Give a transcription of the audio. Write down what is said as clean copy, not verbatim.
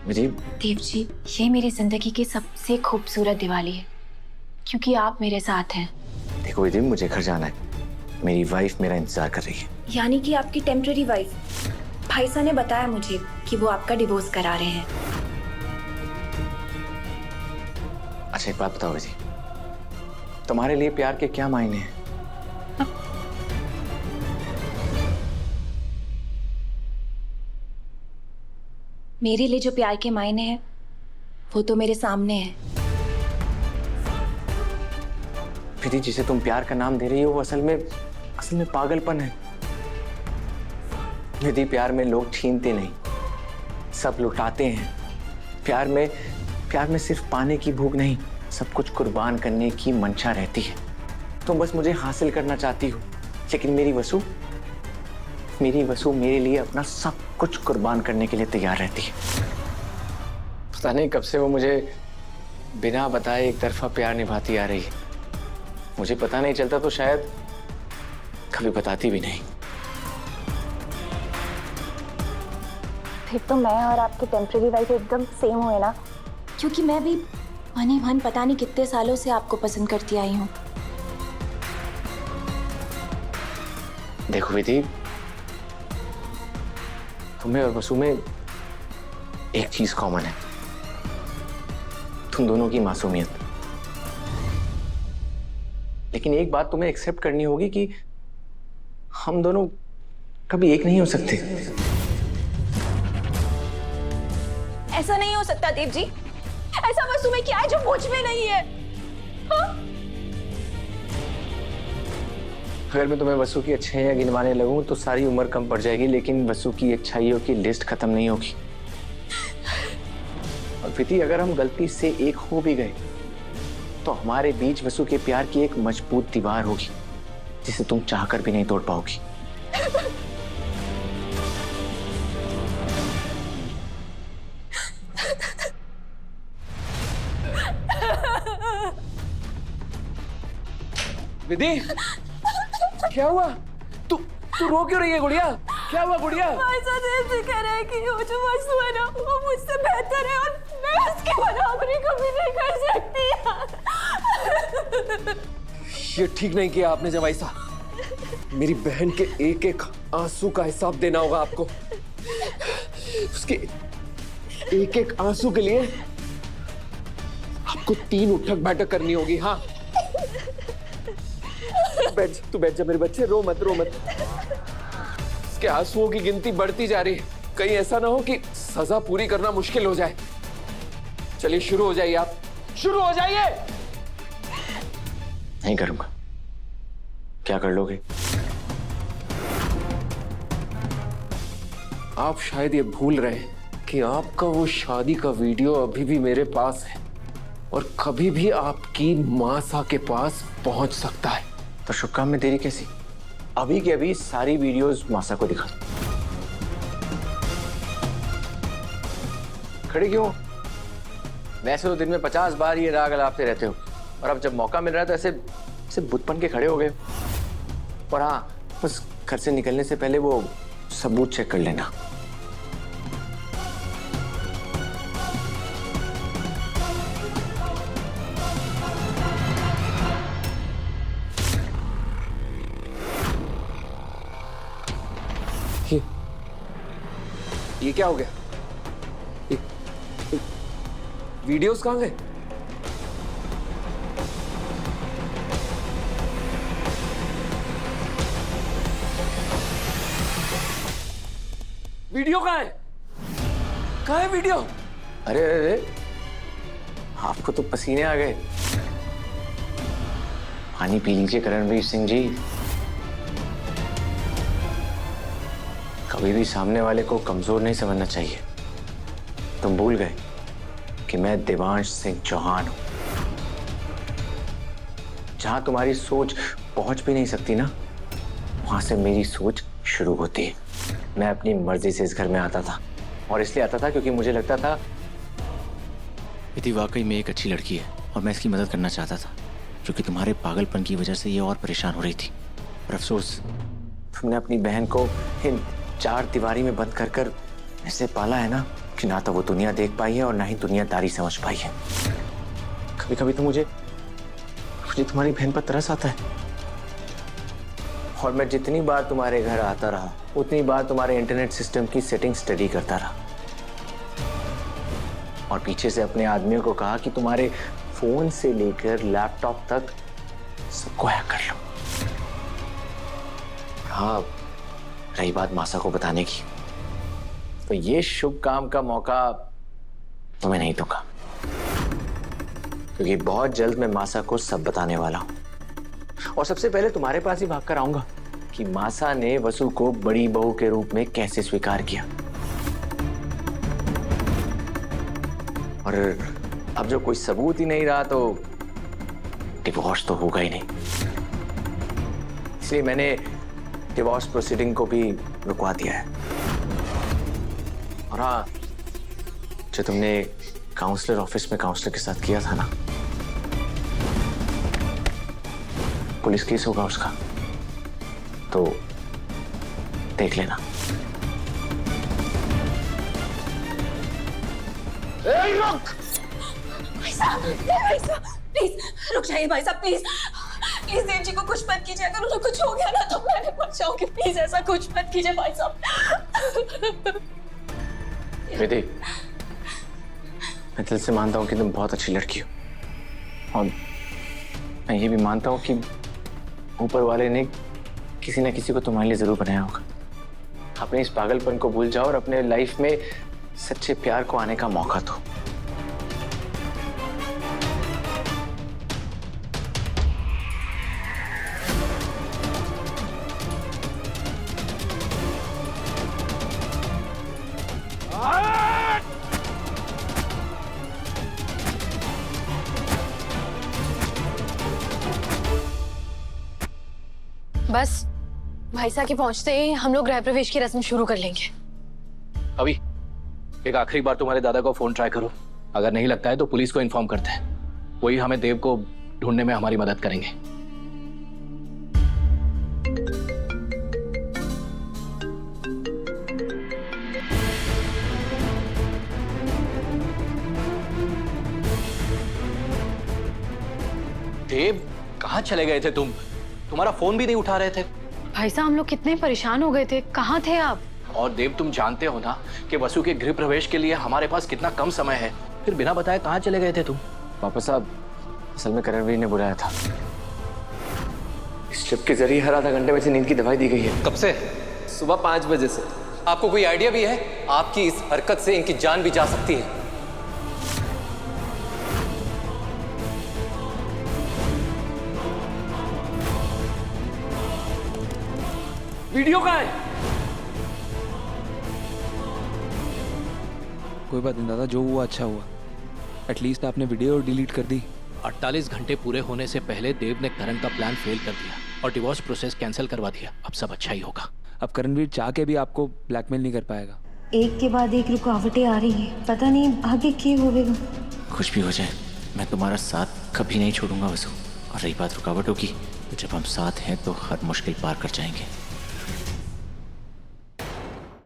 विधि, देव जी, ये मेरी जिंदगी की सबसे खूबसूरत दिवाली है क्योंकि आप मेरे साथ हैं। देखो विधि, मुझे घर जाना है। मेरी वाइफ मेरा इंतजार कर रही है। यानी कि आपकी टेम्पररी वाइफ? भाई साहब ने बताया मुझे कि वो आपका डिवोर्स करा रहे हैं। अच्छा एक बात बताओ विधि, तुम्हारे लिए प्यार के क्या मायने हैं? मेरे लिए जो प्यार के मायने हैं वो तो मेरे सामने है। विधि, जिसे तुम प्यार का नाम दे रही हो वो असल में पागलपन है। विधि, प्यार में लोग छीनते नहीं, सब लुटाते हैं। प्यार में सिर्फ पाने की भूख नहीं, सब कुछ कुर्बान करने की मंशा रहती है। तुम बस मुझे हासिल करना चाहती हो, लेकिन मेरी वसु मेरे लिए अपना सब कुछ कुर्बान करने के लिए तैयार रहती है। पता नहीं कब से वो मुझे बिना बताए एक तरफा प्यार निभाती आ रही है। मुझे पता नहीं चलता तो शायद कभी बताती भी नहीं। फिर तो मैं और आपकी टेम्पररी वाइफ एकदम सेम हुए ना, क्योंकि मैं भी मनी मन पता नहीं कितने सालों से आपको पसंद करती आई हूँ। देखो विधि, तुम्हें और वसु में एक चीज कॉमन है, तुम दोनों की मासूमियत। लेकिन एक बात तुम्हें एक्सेप्ट करनी होगी कि हम दोनों कभी एक नहीं हो सकते। ऐसा नहीं हो सकता देव जी। ऐसा वसु में क्या है जो मुझ में नहीं है? हाँ? अगर मैं तुम्हें वसु की अच्छाइयां गिनवाने लगूं तो सारी उम्र कम पड़ जाएगी, लेकिन वसु की अच्छाइयों की लिस्ट खत्म नहीं होगी। और विधि, अगर हम गलती से एक हो भी गए तो हमारे बीच वसु के प्यार की एक मजबूत दीवार होगी जिसे तुम चाहकर भी नहीं तोड़ पाओगी। विधि, क्या हुआ? तू रो क्यों रही है गुड़िया? क्या हुआ गुड़िया? ऐसा देव जी कह रहे हैं कि वो जो वसु है ना वो मुझसे बेहतर है और मैं उसके बराबरी कभी नहीं कर सकती। ये ठीक नहीं किया आपने जवाई साहब। मेरी बहन के एक एक आंसू का हिसाब देना होगा आपको। उसके एक एक आंसू के लिए आपको 3 उठक बैठक करनी होगी। हाँ, तू बैठ जा मेरे बच्चे, रो मत रो मत। इसके आंसुओं की गिनती बढ़ती जा रही है, कहीं ऐसा ना हो कि सजा पूरी करना मुश्किल हो जाए। चलिए शुरू हो जाइए, आप शुरू हो जाइए। नहीं करूंगा। क्या कर लोगे? आप शायद ये भूल रहे हैं कि आपका वो शादी का वीडियो अभी भी मेरे पास है और कभी भी आपकी मासा के पास पहुंच सकता है। तो शुभ काम में देरी कैसी? अभी के अभी सारी वीडियोस मासा को दिखा दो। खड़े क्यों? वैसे तो दिन में 50 बार ये राग अलापते रहते हो, और अब जब मौका मिल रहा है तो ऐसे बुतपन के खड़े हो गए। और हाँ, बस घर से निकलने से पहले वो सबूत चेक कर लेना। ये क्या हो गया? वीडियोस कहां गए? वीडियो कहां है? कहां है वीडियो? अरे अरे, आपको तो पसीने आ गए। पानी पी लीजिए करणवीर सिंह जी। कभी भी सामने वाले को कमजोर नहीं समझना चाहिए। तुम भूल गए कि मैं देवांश सिंह चौहान हूं। जहां तुम्हारी सोच पहुंच भी नहीं सकती ना, वहां से मेरी सोच शुरू होती है। मैं अपनी मर्जी से इस घर में आता था, और इसलिए आता था क्योंकि मुझे लगता था विधि वाकई में एक अच्छी लड़की है और मैं इसकी मदद करना चाहता था, क्योंकि तुम्हारे पागलपन की वजह से ये और परेशान हो रही थी। और अफसोस, तुमने अपनी बहन को इन 4 दीवारी में बंद कर ऐसे पाला है ना कि ना तो वो दुनिया देख पाई है और ना ही दुनियादारी समझ पाई है। कभी कभी तो मुझे तुम्हारी बहन पर तरस आता है। और मैं जितनी बार तुम्हारे घर आता रहा उतनी बार तुम्हारे इंटरनेट सिस्टम की सेटिंग स्टडी करता रहा और पीछे से अपने आदमियों को कहा कि तुम्हारे फोन से लेकर लैपटॉप तक सबको हैक कर लो। हाँ, रही बात मासा को बताने की, तो ये शुभ काम का मौका तुम्हें नहीं दूंगा, क्योंकि बहुत जल्द मैं मासा को सब बताने वाला हूं। और सबसे पहले तुम्हारे पास ही भागकर आऊंगा कि मासा ने वसु को बड़ी बहू के रूप में कैसे स्वीकार किया। और अब जो कोई सबूत ही नहीं रहा तो डिवोर्स तो होगा ही नहीं, इसलिए मैंने डिवोर्स प्रोसीडिंग को भी रुकवा दिया है। और हाँ, जो तुमने काउंसलर ऑफिस में काउंसलर के साथ किया था ना, पुलिस केस होगा उसका, तो देख लेना। भाई साहब, प्लीज रुक जाइए भाई साहब, प्लीज प्लीज देव जी को कुछ मत कीजिए। अगर उन्हें कुछ हो गया ना तो मैंने मर जाऊंगी। प्लीज ऐसा कुछ मत कीजिए भाई साहब। विधि, मैं दिल से मानता हूँ कि तुम बहुत अच्छी लड़की हो, और मैं ये भी मानता हूँ कि ऊपर वाले ने किसी न किसी को तुम्हारे लिए जरूर बनाया होगा। अपने इस पागलपन को भूल जाओ और अपने लाइफ में सच्चे प्यार को आने का मौका दो। बस भाई साहब के पहुंचते ही हम लोग गृह प्रवेश की रस्म शुरू कर लेंगे। अभी एक आखिरी बार तुम्हारे दादा को फोन ट्राई करो, अगर नहीं लगता है तो पुलिस को इन्फॉर्म करते हैं, वही हमें देव को ढूंढने में हमारी मदद करेंगे। देव, कहाँ चले गए थे तुम? तुम्हारा फोन भी नहीं उठा रहे थे। भाई साहब हम लोग कितने परेशान हो गए थे, कहाँ थे आप? और देव, तुम जानते हो ना कि वसु के गृह प्रवेश के लिए हमारे पास कितना कम समय है, फिर बिना बताए कहाँ चले गए थे तुम? पापा साहब, असल में करणवीर ने बुलाया था। इस ट्रिप के जरिए हर आधा घंटे में से नींद की दवाई दी गई है। कब से? सुबह 5 बजे से। आपको कोई आइडिया भी है? आपकी इस हरकत से इनकी जान भी जा सकती है। वीडियो कहाँ है? कोई बात नहीं दादा, जो हुआ अच्छा हुआ। एटलीस्ट आपने वीडियो डिलीट कर दी। 48 घंटे पूरे होने से पहले देव ने करण का प्लान फेल कर दिया और डिवोर्स प्रोसेस कैंसिल करवा दिया। अब सब अच्छा ही होगा। अब करणवीर चाह के भी आपको ब्लैकमेल नहीं कर पाएगा। एक के बाद एक रुकावटें आ रही हैं, पता नहीं आगे क्या होगा। कुछ भी हो जाए, मैं तुम्हारा साथ कभी नहीं छोड़ूंगा वसु। और रही बात रुकावटों की, तो जब हम साथ हैं तो हर मुश्किल पार कर जाएंगे।